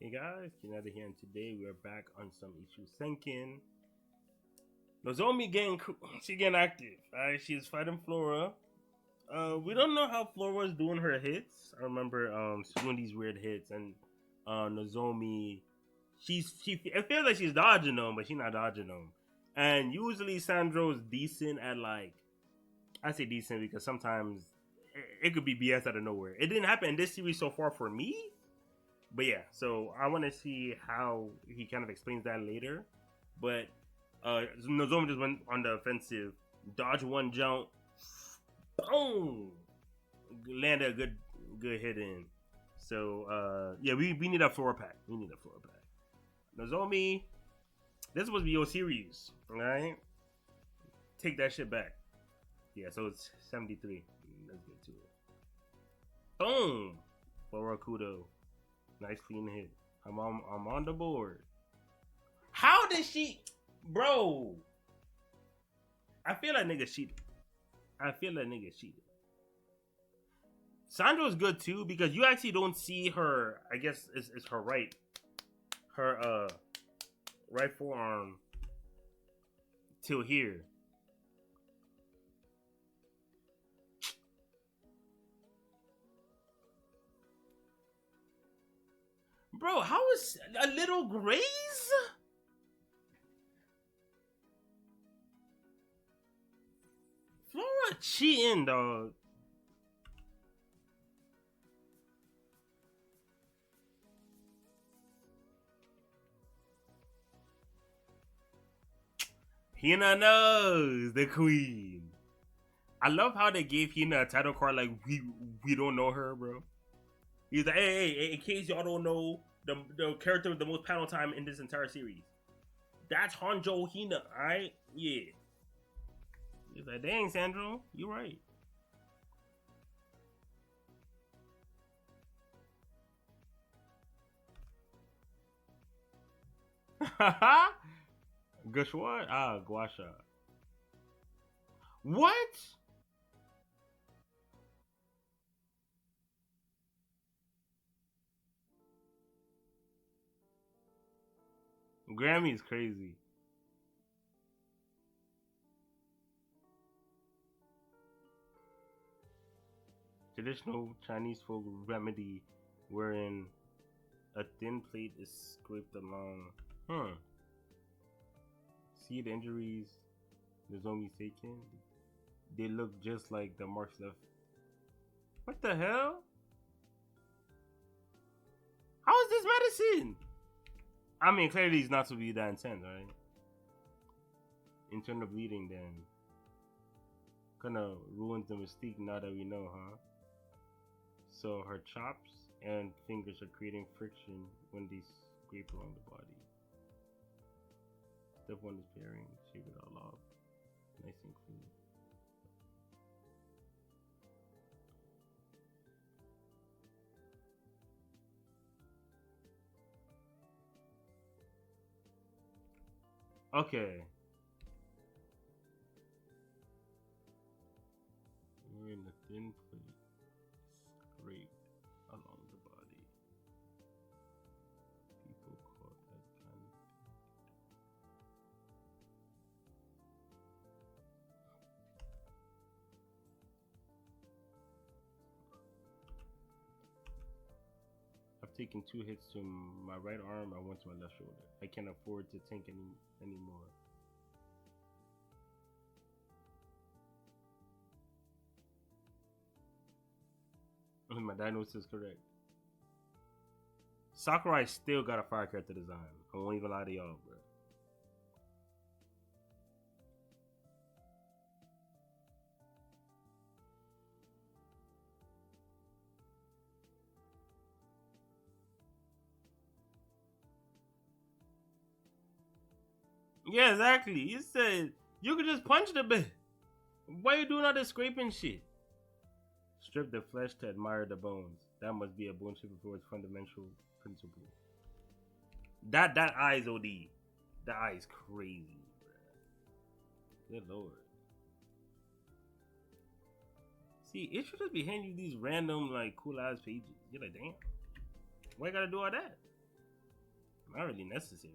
Hey guys, Kinada here, and today we're back on some Isshou Senkin. Nozomi she getting active. Alright, she's fighting Flora. We don't know how Flora's doing her hits. I remember she's doing these weird hits, and Nozomi, it feels like she's dodging them, but she's not dodging them. And usually Sandro's decent at I say decent because sometimes it could be BS out of nowhere. It didn't happen in this series so far for me. But yeah, so I want to see how he kind of explains that later. But Nozomi just went on the offensive, dodge one jump, boom, landed a good hit in. So yeah, we need a floor pack. We need a floor pack. Nozomi, this was your series, right? Take that shit back. Yeah, so it's 73. Let's get to it. Boom, for Kudo. Nice clean hit. I'm on the board. How did she, bro? I feel like nigga cheated. Sandra's good too because you actually don't see her. I guess it's her right forearm till here. Bro, how is a little graze? Flora cheating, dog. Hina knows the queen. I love how they gave Hina a title card like we don't know her, bro. He's like, hey, in case y'all don't know, the character with the most panel time in this entire series. That's Hanjo Hina, alright? Yeah. He's like, dang, Sandro, you right. Gush what? Ah, Guasha. What? Grammy is crazy. Traditional Chinese folk remedy wherein a thin plate is scraped along. See the injuries Nozomi Senkin? They look just like the marks left. What the hell? How is this medicine? I mean, clearly it's not to be that intense, right? Internal bleeding then. Kinda ruins the mystique now that we know, huh? So her chops and fingers are creating friction when they scrape along the body. Step 1 is pairing, shave it all off. Nice and clean. Okay. We're in a thin plate, scraped along the body. People call that kind of thing. I've taken 2 hits to my right arm and 1 to my left shoulder. I can't afford to tank anymore. My diagnosis is correct. Sakurai still got a fire character design. I won't even lie to y'all, bro. Yeah, exactly. He said you could just punch the bit. Why you doing all this scraping shit? Strip the flesh to admire the bones. That must be a bone shaper for its fundamental principle. That eye is OD. That eye is crazy, bro. Good lord. See, it should just be handing you these random like cool ass pages. You're like, damn. Why you gotta do all that? Not really necessary.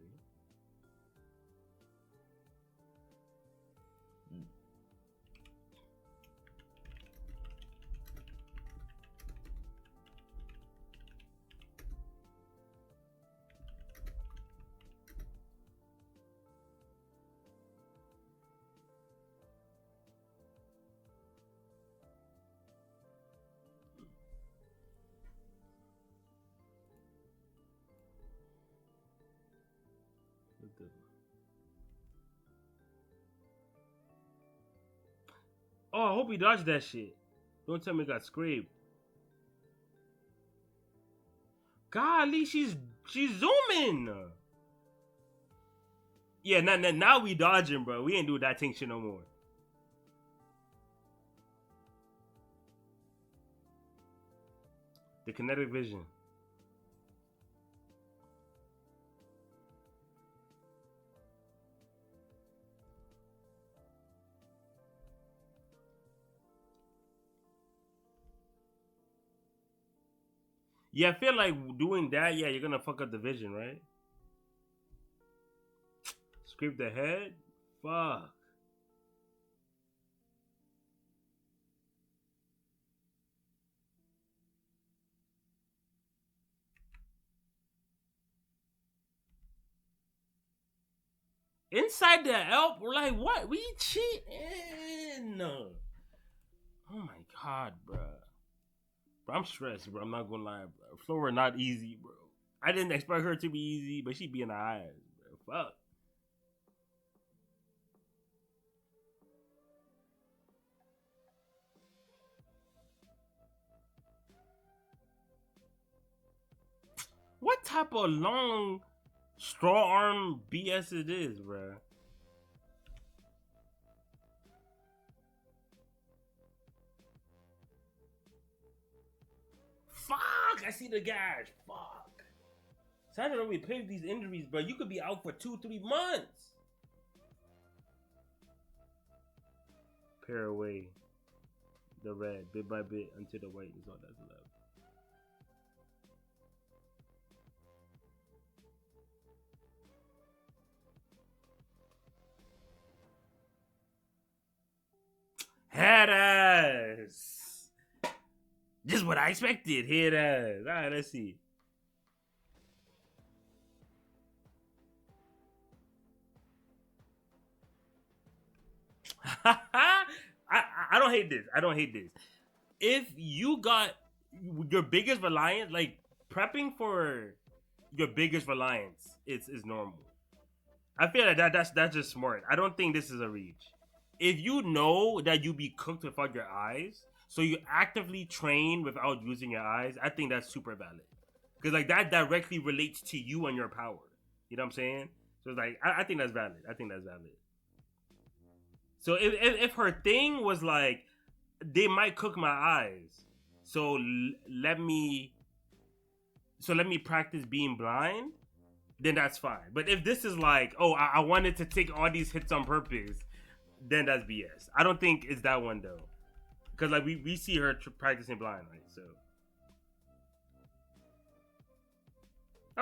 Oh, I hope he dodged that shit. Don't tell me it got scraped. Golly, she's zooming. Yeah, now we dodging, bro. We ain't do that thing shit no more. The kinetic vision. Yeah, I feel like doing that, yeah, you're gonna fuck up the vision, right? Scrape the head? Fuck. Inside the elf? We're like, what? We cheating? Oh my god, bro. Bro, I'm stressed, bro. I'm not gonna lie, bro. Flora not easy, bro. I didn't expect her to be easy, but she be in the eyes, bro. Fuck. What type of long straw arm BS it is, bro? Fuck! I see the gash. Fuck. Sandra don't repair these injuries, bro. You could be out for 2-3 months. Pare away the red bit by bit until the white is all that's left. Head ass. Just what I expected. Head ass. Alright, let's see. I don't hate this. I don't hate this. If you got your biggest reliance, like prepping for your biggest reliance, is normal. I feel like that's just smart. I don't think this is a reach. If you know that you be cooked without your eyes, so you actively train without using your eyes, I think that's super valid. Because like that directly relates to you and your power. You know what I'm saying? So it's like I think that's valid. I think that's valid. So if her thing was like they might cook my eyes, so let me let me practice being blind, then that's fine. But if this is like, oh, I wanted to take all these hits on purpose, then that's BS. I don't think it's that one though, because like we see her practicing blind, right? So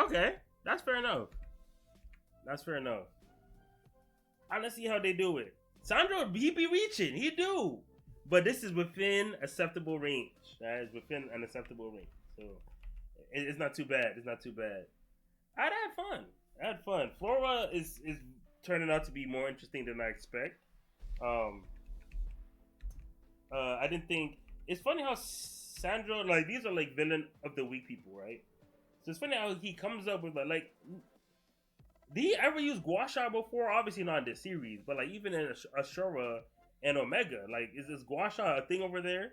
okay, that's fair enough. That's fair enough. Let's see how they do it. Sandro, he be reaching, he do, but this is within acceptable range. That is within an acceptable range, so it's not too bad. It's not too bad. I had fun. I had fun. Flora is turning out to be more interesting than I expect. Um, I didn't think. It's funny how Sandro, like, these are like villain of the week people, right? So it's funny how he comes up with like did he ever use Guasha before? Obviously not in this series, but like even in Ashura and Omega, like is this Guasha a thing over there?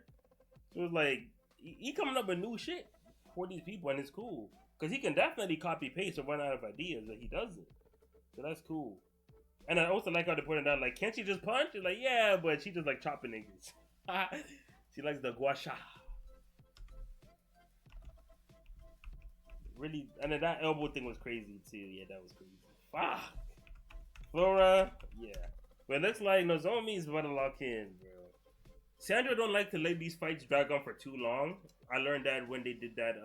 So it's like he coming up with new shit for these people, and it's cool because he can definitely copy paste or run out of ideas, but he doesn't. So that's cool. And I also like how they put it down, like, can't she just punch? It's like, yeah, but she just like chopping niggas. She likes the Guasha. Really, and then that elbow thing was crazy too. Yeah, that was crazy. Fuck. Flora, yeah. But it looks like Nozomi is about to lock in, bro. Sandra don't like to let these fights drag on for too long. I learned that when they did that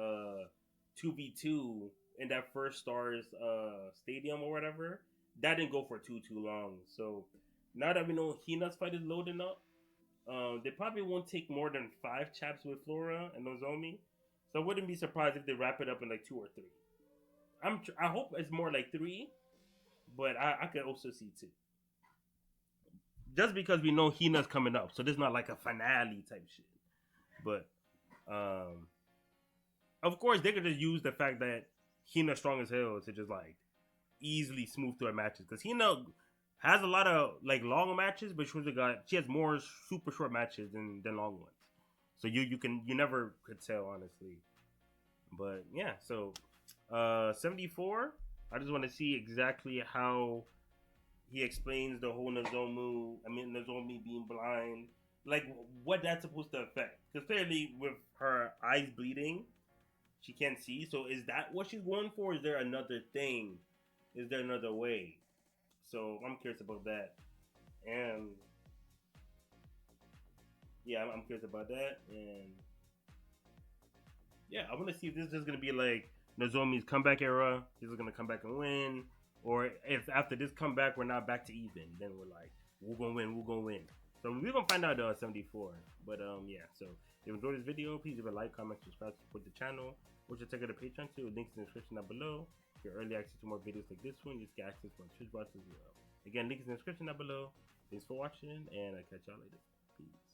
2v2 in that first Stars stadium or whatever, that didn't go for too long. So now that we know Hina's fight is loading up, they probably won't take more than 5 chaps with Flora and Nozomi. So I wouldn't be surprised if they wrap it up in like 2 or 3. I hope it's more like 3, but I could also see 2. Just because we know Hina's coming up, so this is not like a finale type shit. But of course they could just use the fact that Hina's strong as hell to just like easily smooth through her matches, because Hina has a lot of like long matches, but she has more super short matches than long ones. So you never could tell honestly. But yeah, so 74. I just want to see exactly how he explains the whole Nozomi being blind, like what that's supposed to affect. Because clearly, with her eyes bleeding, she can't see. So is that what she's going for? Is there another thing? Is there another way? So I'm curious about that, and yeah, I'm curious about that, and yeah, I want to see if this is just gonna be like Nozomi's comeback era. He's gonna come back and win, or if after this comeback we're not back to even, then we're like we're gonna win. So we're gonna find out 74. But yeah. So if you enjoyed this video, please leave a like, comment, subscribe, support the channel. Or just check out the Patreon too. Links in the description down below. For early access to more videos like this one, you get access to my Twitch bots as well. Again, links in the description down below. Thanks for watching, and I'll catch y'all later. Peace.